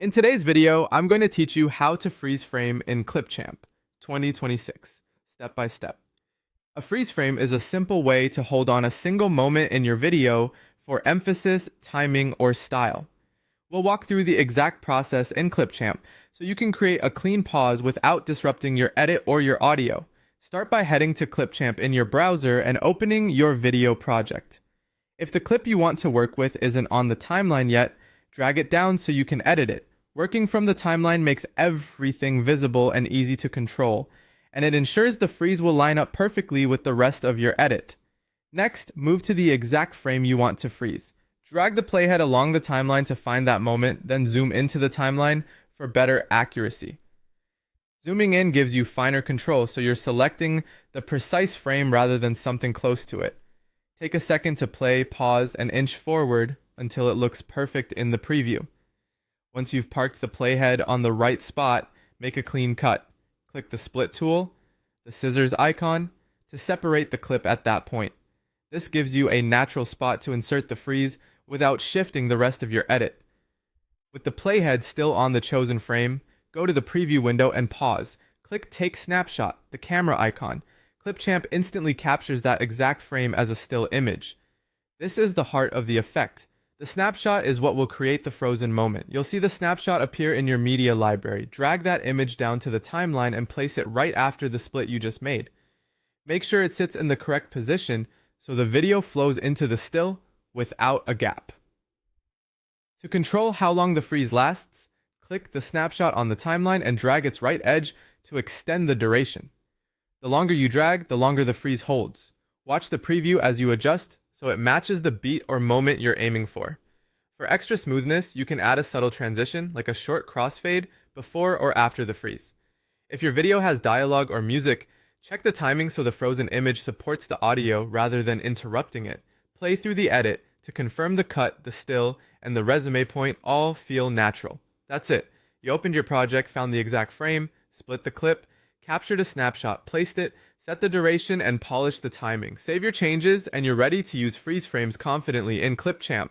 In today's video, I'm going to teach you how to freeze frame in ClipChamp 2026, step by step. A freeze frame is a simple way to hold on a single moment in your video for emphasis, timing, or style. We'll walk through the exact process in ClipChamp so you can create a clean pause without disrupting your edit or your audio. Start by heading to ClipChamp in your browser and opening your video project. If the clip you want to work with isn't on the timeline yet, drag it down so you can edit it. Working from the timeline makes everything visible and easy to control, and it ensures the freeze will line up perfectly with the rest of your edit. Next, move to the exact frame you want to freeze. Drag the playhead along the timeline to find that moment, then zoom into the timeline for better accuracy. Zooming in gives you finer control, so you're selecting the precise frame rather than something close to it. Take a second to play, pause, and inch forward until it looks perfect in the preview. Once you've parked the playhead on the right spot, make a clean cut. Click the split tool, the scissors icon, to separate the clip at that point. This gives you a natural spot to insert the freeze without shifting the rest of your edit. With the playhead still on the chosen frame, go to the preview window and pause. Click Take Snapshot, the camera icon. ClipChamp instantly captures that exact frame as a still image. This is the heart of the effect. The snapshot is what will create the frozen moment. You'll see the snapshot appear in your media library. Drag that image down to the timeline and place it right after the split you just made. Make sure it sits in the correct position so the video flows into the still without a gap. To control how long the freeze lasts, click the snapshot on the timeline and drag its right edge to extend the duration. The longer you drag, the longer the freeze holds. Watch the preview as you adjust so it matches the beat or moment you're aiming for. For extra smoothness, you can add a subtle transition, like a short crossfade, before or after the freeze. If your video has dialogue or music, check the timing so the frozen image supports the audio rather than interrupting it. Play through the edit to confirm the cut, the still, and the resume point all feel natural. That's it. You opened your project, found the exact frame, split the clip, captured a snapshot, placed it, set the duration, and polished the timing. Save your changes, and you're ready to use freeze frames confidently in ClipChamp.